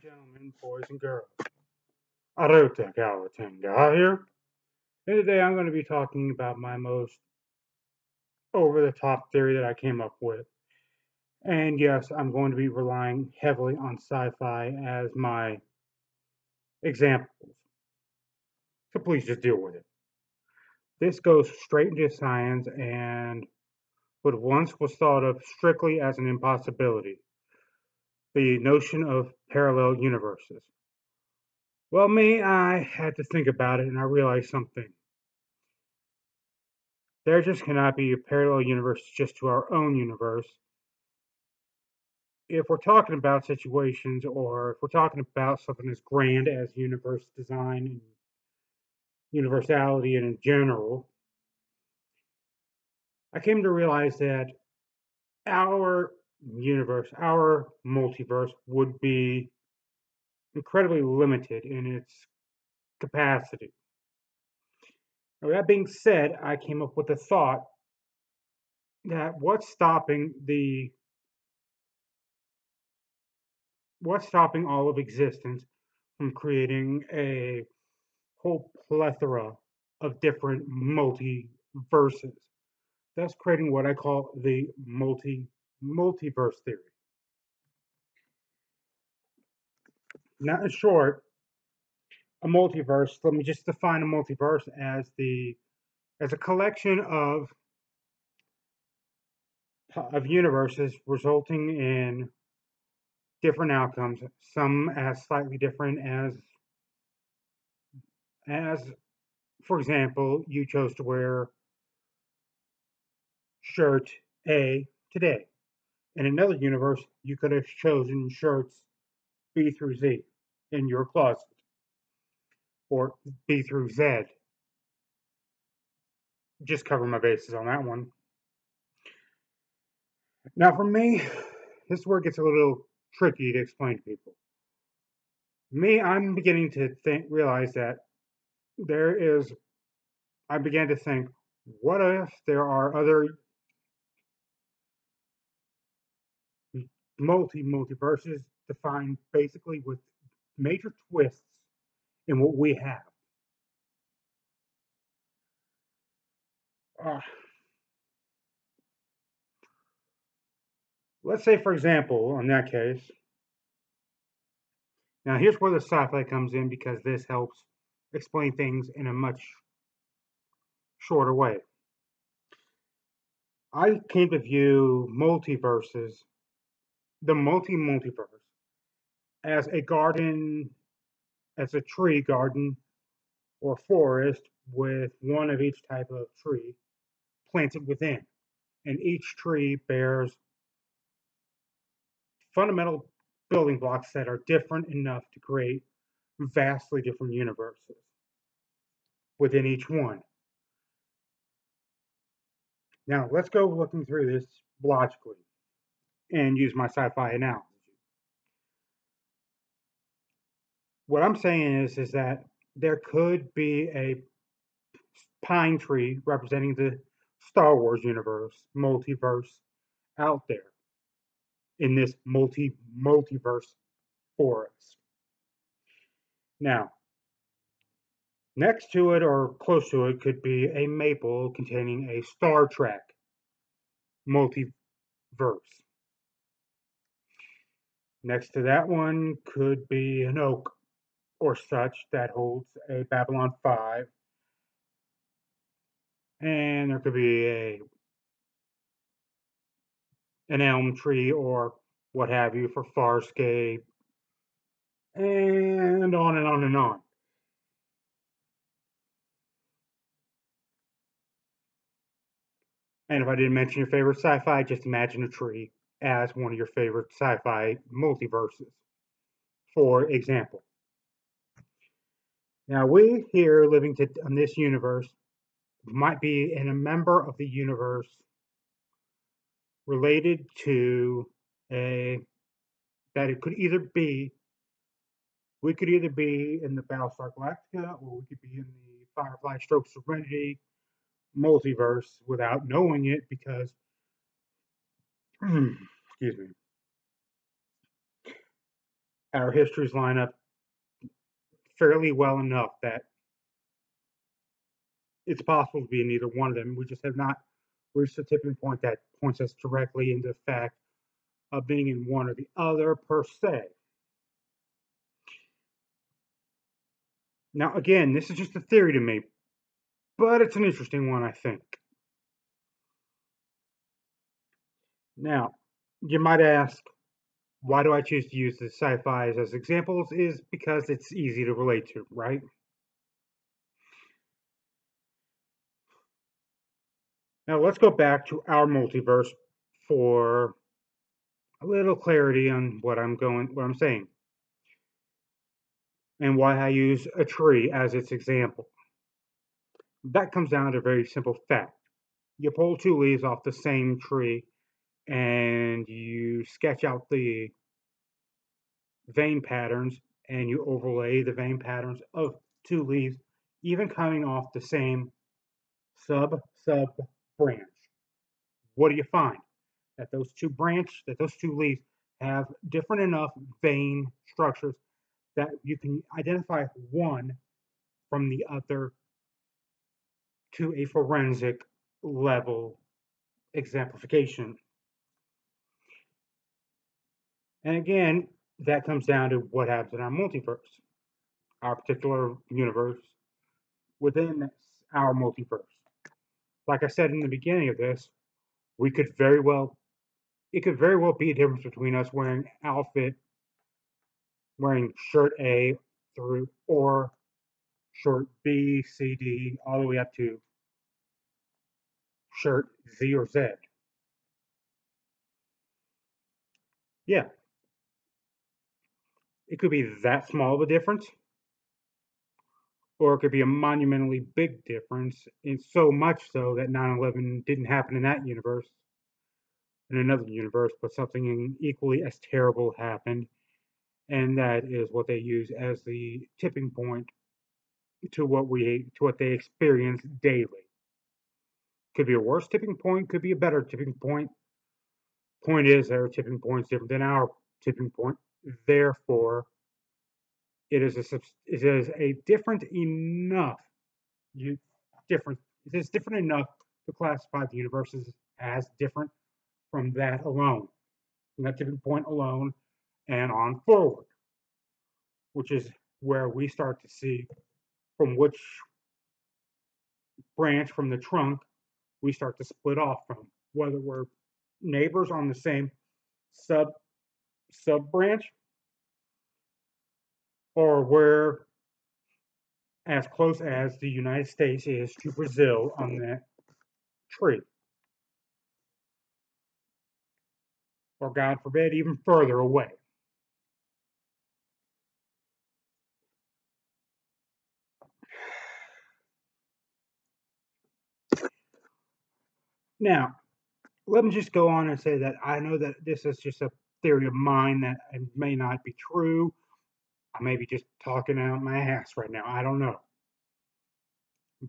gentlemen, boys and girls. Teng'a here. And today I'm going to be talking about my most over-the-top theory that I came up with. And yes, I'm going to be relying heavily on sci-fi as my examples. So please just deal with it. This goes straight into science and what once was thought of strictly as an impossibility. The notion of parallel universes. Well, I had to think about it and I realized something. There just cannot be a parallel universe just to our own universe. If we're talking about situations or if we're talking about something as grand as universe design and universality and in general, I came to realize that our universe, our multiverse, would be incredibly limited in its capacity. Now, that being said, I came up with the thought that what's stopping all of existence from creating a whole plethora of different multiverses, thus creating what I call the multiverse theory. Now, in short, a multiverse. Let me just define a multiverse as a collection of universes resulting in different outcomes. Some as slightly different as for example, you chose to wear shirt A today. In another universe, you could have chosen shirts B through Z in your closet, or B through Z. Just cover my bases on that one. Now, for me, this is where it gets a little tricky to explain to people. I'm beginning to realize that there is. I began to think, what if there are other multiverses defined basically with major twists in what we have? Uh, let's say, for example, in that case, now here's where the sci-fi comes in because this helps explain things in a much shorter way. I came to view the multi-multiverse, as a garden, as a tree garden or forest with one of each type of tree planted within. And each tree bears fundamental building blocks that are different enough to create vastly different universes within each one. Now, let's go looking through this logically and use my sci-fi analogy. What I'm saying is that there could be a pine tree representing the Star Wars universe, multiverse out there in this multiverse forest. Now, next to it or close to it could be a maple containing a Star Trek multiverse. Next to that one could be an oak or such that holds a Babylon 5. And there could be an elm tree or what have you for Farscape, and on and on and on. And if I didn't mention your favorite sci-fi, just imagine a tree as one of your favorite sci-fi multiverses, for example. Now, we here living in this universe might be in a member of the universe related to a that it could either be we could either be in the Battlestar Galactica or we could be in the Firefly Stroke Serenity multiverse without knowing it because excuse me. our histories line up fairly well enough that it's possible to be in either one of them. We just have not reached a tipping point that points us directly into the fact of being in one or the other per se. Now, again, this is just a theory to me, but it's an interesting one, I think. Now, you might ask, why do I choose to use the sci-fis as examples? Is because it's easy to relate to, right? Now, let's go back to our multiverse for a little clarity on what I'm saying, and why I use a tree as its example. That comes down to a very simple fact. You pull two leaves off the same tree and you sketch out the vein patterns and you overlay the vein patterns of two leaves, even coming off the same sub branch. What do you find? That those two leaves have different enough vein structures that you can identify one from the other to a forensic level exemplification. And again, that comes down to what happens in our multiverse, our particular universe within our multiverse. Like I said in the beginning of this, we could very well, it could very well be a difference between us wearing shirt A through, or shirt B, C, D, all the way up to shirt Z or Z. Yeah, it could be that small of a difference, or it could be a monumentally big difference, and so much so that 9/11 didn't happen in that universe, in another universe, but something equally as terrible happened, and that is what they use as the tipping point to what they experience daily. Could be a worse tipping point, could be a better tipping point. Point is, their tipping point is different than our tipping point. Therefore, it is a different enough you different it is different enough to classify the universes as different from that alone, from that tipping point alone and on forward, which is where we start to see from which branch from the trunk we start to split off from, whether we're neighbors on the same sub branch, or we're as close as the United States is to Brazil on that tree, or God forbid, even further away. Now, let me just go on and say that I know that this is just a theory of mine that may not be true. I may be just talking out my ass right now. I don't know.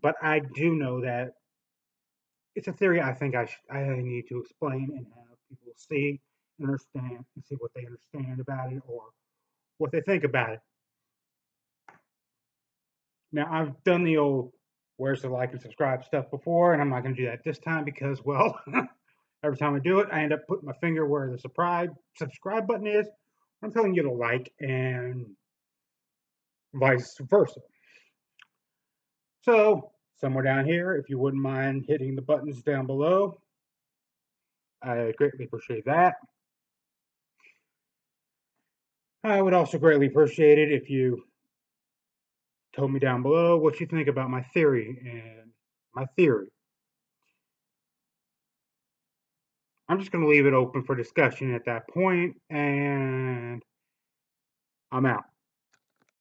But I do know that it's a theory I think I need to explain and have people see, understand, and see what they understand about it or what they think about it. Now, I've done the old where's the like and subscribe stuff before, and I'm not going to do that this time because, well, every time I do it, I end up putting my finger where the subscribe button is. I'm telling you to like and vice versa. So, somewhere down here, if you wouldn't mind hitting the buttons down below, I greatly appreciate that. I would also greatly appreciate it if you told me down below what you think about my theory and my theory. I'm just going to leave it open for discussion at that point, and I'm out.